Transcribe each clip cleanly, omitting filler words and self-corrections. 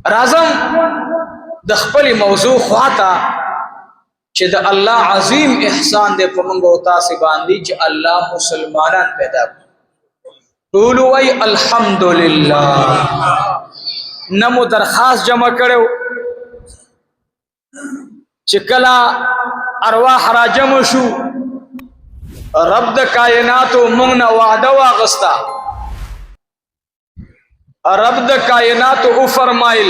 راځم د خپل موضوع خواته چې د الله عظیم احسان دې په موږ او تاسو باندې چې الله مسلمانان پیدا کړ. ټول وای الحمدلله. نمو درخواست جمع کړو چې کله ارواح را جمع شو رب د کائنات موږ نه وعده واغستا. رب د کائنات او فرمایل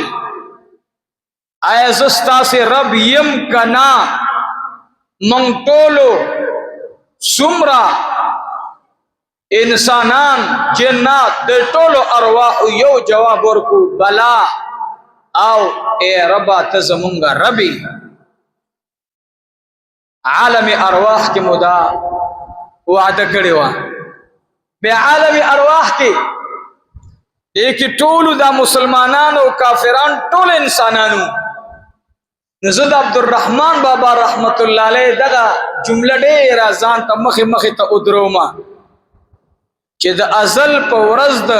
ایزستا سے رب یم کنا من ټولو سمرا انسانان جنات د ټولو ارواح یو جواب ورکو بلا او اے ربا تزمونگا ربی. عالم ارواح کی مدا وعده کړی و به عالم ارواح کې ایک ټولو دا مسلمانان او کافران ټول انسانانو. نزد عبدالرحمن بابا رحمت الله علیه دغه جمله ډېره ځان ته مخې ته ودروما چې د ازل په ورځ د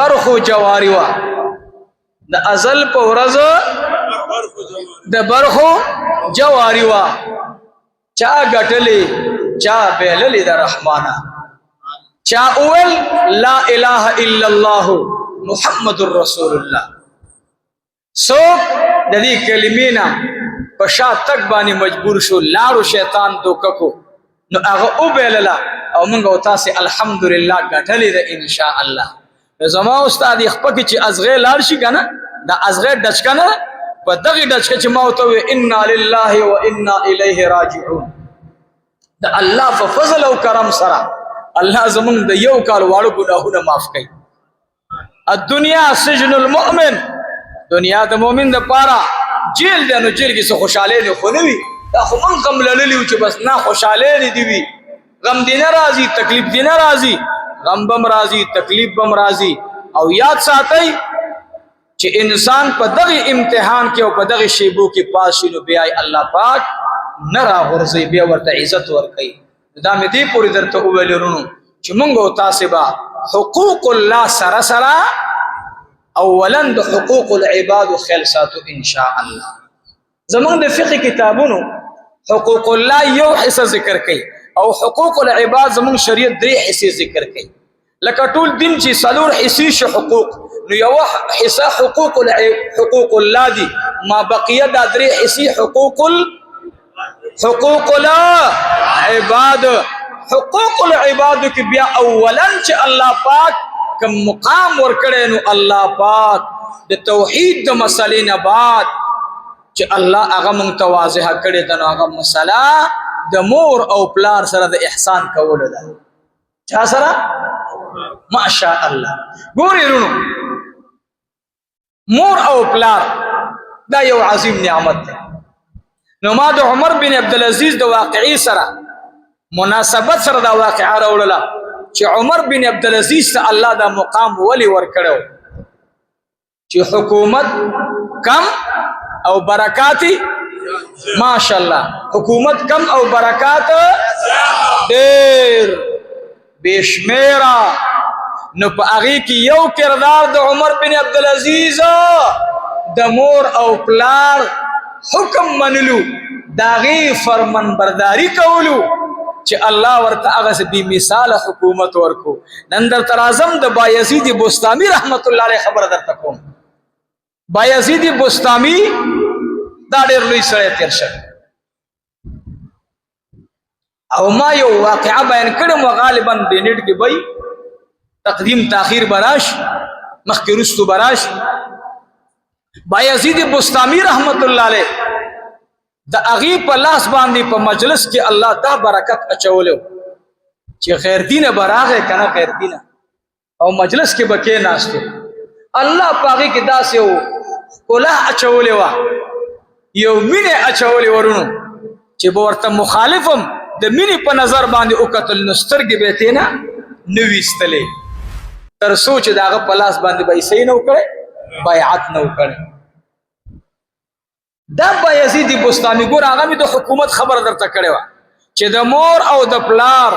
برخو جواری وا. د ازل په ورځ د برخو جواری وا چا ګټلې چا بیللې د رحمانا چا اول لا اله الا الله محمد رسول الله. سوک د دې کلمې نه په شا تک باندې مجبور شو لاړو شیطان دوککو نو هغه او بیللا او موږ او تاسو الحمدلله ګټلې ده ان شاء الله. زما استاد خپل چې ازغه لاړ شي کنه دا ازغه ډچ کنه په دغه ډچ چې ما وته ان لله و انا الیه راجعون. د الله په فضل او کرم سره الله زمونږ د یو کال واړو ګناهونه معاف کړي. الدنیا سجن المؤمن. دنیا د مؤمن د پاره جیل دی. نو جیل کې څه خوشاله نه خو نه وي دا خو من غم للیو چې بس نه خوشاله نه دی وي. غم دی نه راځي تکلیف دی نه راځي غم بم راځي تکلیف بم راځي. او یاد ساتئ چې انسان په دغه امتحان کې او په دغه شیبو کې پاس شي نو بیا الله پاک نه راغورځي بیا ورته عزت ورکړي. دا مې دې پوری درته وویل ورونو چې موږ او تاسو به حقوق الله سره سره اولا د حقوق العباد خیال ساتو ان شاء الله. زمونږ د فقه کتابونو حقوق الله یو حصہ ذکر کوي او حقوق العباد زمونږ شریعت درې حصے ذکر کوي. لکه ټول دین چې څلور حصې شو حقوق نو یو حصہ حقوق الله دي ما بقیه دا درې حصې حقوق العباد. حقوق العباد کې بیا اولا چې الله پاک کم مقام ورکړي نو الله پاک د توحید د مسلې نه بعد چې الله هغه مونږ ته واضحه کړي د هغه مسله د مور او پلار سره د احسان کول ده. چا سره؟ ماشاء الله. ګورې رونو مور او پلار دا یو عظیم نعمت ده. نو ما د عمر بن عبدالعزیز د واقعي سره مناسبت سره دا واقعه راوړله چې عمر بن عبدالعزیز ته الله دا مقام ولی ورکړو چې حکومت کم او برکاتی ماشاءالله حکومت کم او برکات ډېر بشمیره. نو په هغه کې یو کردار د عمر بن عبدالعزیز د مور او پلار حکم منلو داغي فرمان برداری کولو چې الله ورته هغه بي مثال حکومت ورکو. نن در ترازم د بایزید بستامی رحمت الله علیه خبر درته کوم. بایزید بستامی دا ډېر لوی سره تیر شوی او ما یو واقعه بیان کړم غالبا د نیټ کې بای تقدیم تاخير براش مخکې رستو براش. بایزید بستامی رحمت الله علیه د اغي په لاس باندې په مجلس کې الله دا برکت اچولو چې خیر دینه براغه کنه خیر دینه او مجلس کې بکې ناشته الله پاغي کې داسې او کوله اچولې وا یو مینه اچولې ورونو چې ورته مخالفم د مینه په نظر باندې او قتل نسترګې به تینا نوېستلې تر سوچ داغه په لاس باندې به صحیح نو کړي بیعت نو کړي. دا بایزید بستامی ګور هغه د حکومت خبر درته کړي وا چې د مور او د پلار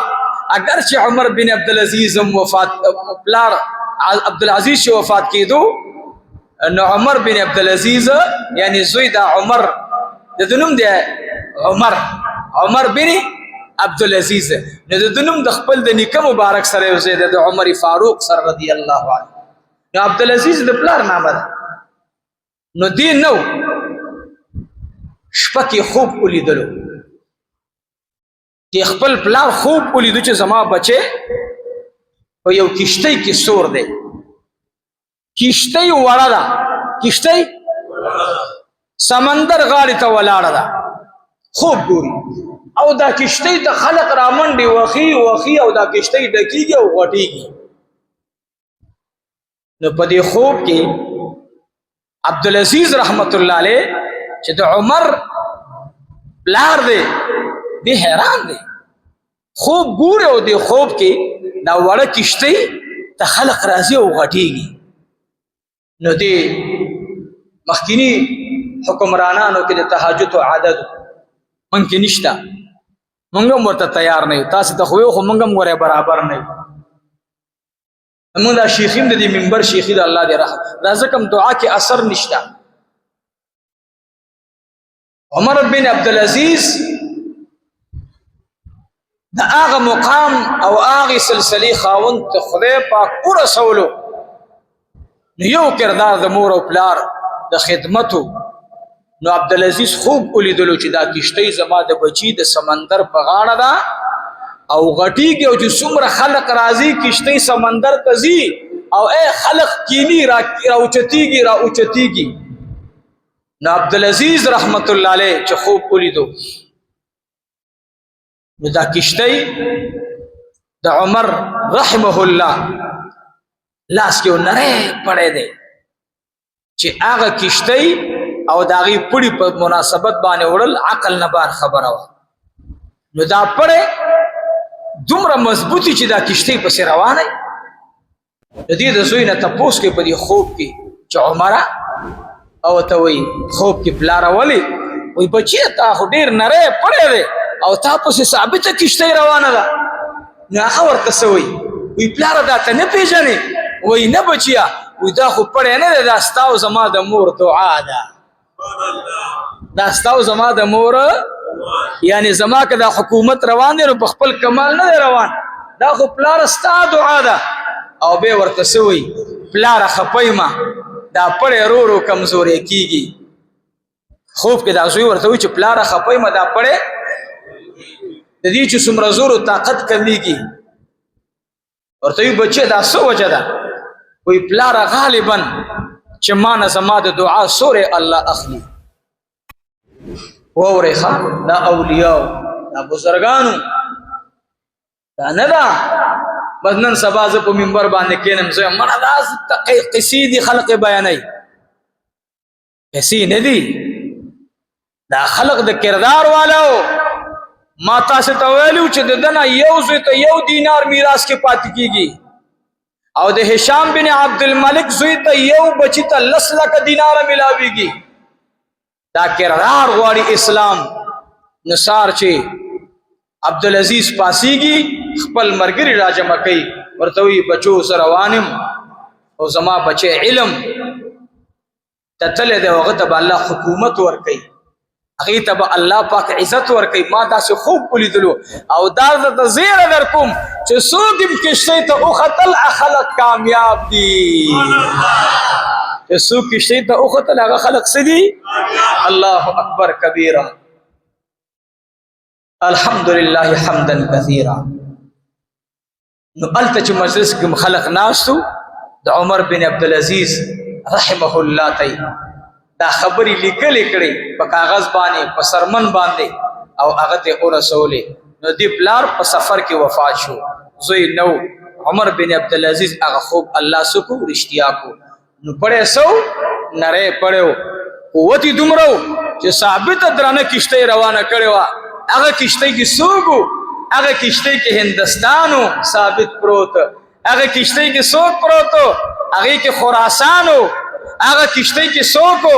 اگر چې عمر بن عبدالعزیز وفات پلار عبدالعزیز وفات کېدو نو عمر بن عبدالعزیز یعنی زوی دا عمر د دنوم دی عمر بن عبدالعزیز نو د دنوم د خپل د نیکه مبارک سره یو ځای د عمر فاروق سره رضی الله عنه نو عبدالعزیز د پلار نامه ده نو دی نو شپه کې خوب ولیدلو چې خپل پلار خوب ولیدو چې زما بچه په یو کشتۍ کې سور دی کشتۍ وړه ده کشتۍ سمندر غاړې ته ولاړه ده خوب ګوري او دا کشتۍ ته خلق رامنډي وخی او دا کشتۍ ډکیږي او غټیږي نو په دې خوب کې عبدالعزیز رحمت الله علیه چې د عمر پلار دی دی حیران دی خوب ګوره او دی خوب کې دا وړه کشتۍ ته خلق راځي او غټیږي نو دی مخکینی حکمرانانو کې د تهجد عادت من کې نشتا مونږ هم ورته تیار نه یو تاسو ته خو مونږ هم ورې برابر نه یو مونږ دا شیخیم د دې منبر شیخی د الله دې رحم دا ځکه دعا کې اثر نشتا عمر بن عبدالعزیز دا هغه مقام او هغه سلسله خاوند ته خدای پاک ورسولو نو یو کردار د مور او پلار د خدمتو نو عبدالعزیز خوب ولیدلو چې دا کشتۍ زما د بچی د سمندر په غاړه ده او غټیږي او چې څومره خلق راځي کشتۍ سمندر ته ځي او خلق کینی را اوچتیږي نو عبدالعزیز رحمت الله علیه چې خوب ولیدو نو دا کشتۍ د عمر رحمه الله لاس کې نری پړې دی چې هغه کشتۍ او داغي پړي په مناسبت باندې وړل عقل نه بار خبره و نو دا پړې دومره مضبوطی چې دا کشتۍ په روانه د دې د زوی نه تپوس کې په دې خوب کې چې عمره او ته وی خوب کې پلار ولی وی بچی تا خو ډیر نری پړې دی او تا په ثابته کشتۍ روانه ده نه هغه ورته سوی وی پلار دا ته نه پیژنې وی نه بچیا وی دا خو پړې نه ده دا ستاو زما د مور دعا ده دا ستاو زما د مور یعنی زما که دا حکومت روان دی نو په خپل کمال نه روان دا خو پلار ستا دعا ده او به ورته سوی پلار خپای ما دا پړې رو کمزورې کیږي خوب کې دا زوی ورته وی چې پلار خپای ما دا پړې د دې چې څومره زور او طاقت کمیږي ورته وی بچي دا سو وجه ده وی پلار غالبا چې ما نه زما د دعا سورې الله اخلي وورې خان دا اولیاء دا بزرګانو دا نه ده بس نن سبا زه په منبر باندې کینم زه مړه دا قصې دي خلق بیانوي قصې نه دي دا خلق د کردار والو ما تاسو ته ویلو چې دنه یو زوی ته یو دینار میراث کې پاتې کیږي او د هشام بن عبد الملک زوی ته یو بچی ته 10 لک دینار ملاويږي دا کردار غواړي اسلام نثار چې عبدالعزیز پاسیږي خپل مرګري راجمع کوي ورته وی بچو سره وانم او زما بچي علم تتل دی وغه ته الله حکومت ور کوي هغه ته الله پاک عزت ور کوي ما تاسو خوب ولیدلو او دا د زیر در کوم چې سوګم کشته ته او خطل اخلق کامیاب دي چې سوګ کشته ته او خطل هغه خلق سدي الله اکبر کبیره الحمدلله حمدا كثيرا نو الته چې مجلس کې خلق ناشتو د عمر بن عبدالعزیز رحمه الله تعالی دا خبرې لیکلې کړې په کاغذ باندې په سرمن باندې او هغه ته ورسولې نو دی پلار په سفر کې وفات شو زوی نو عمر بن عبدالعزیز هغه خوب الله سکو رښتیا کو نو پړې سو نره پړو قوتي دومره چې ثابت درانه کشته روانه کړې وا هغه کشته کې سوګو هغه کشته کې هندستانو ثابت پروت هغه کشته کې سوق پروتو هغه کې خراسانو هغه کشته کې سوکو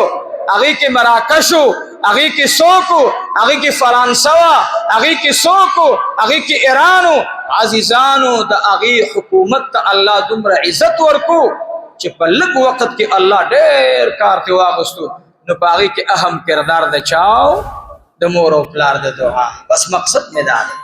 هغه کې مراکشو هغه کې سوکو هغه کې فرانسوا هغه کې سوکو هغه کې ایرانو عزیزانو د هغه حکومت ته الله دومره عزت ورکو چې په لږ وخت کې الله ډېر کار ته واغستو نو په هغې کې اهم کردار د چاو د مور او پلار د دعا. بس مقصد مې دا دی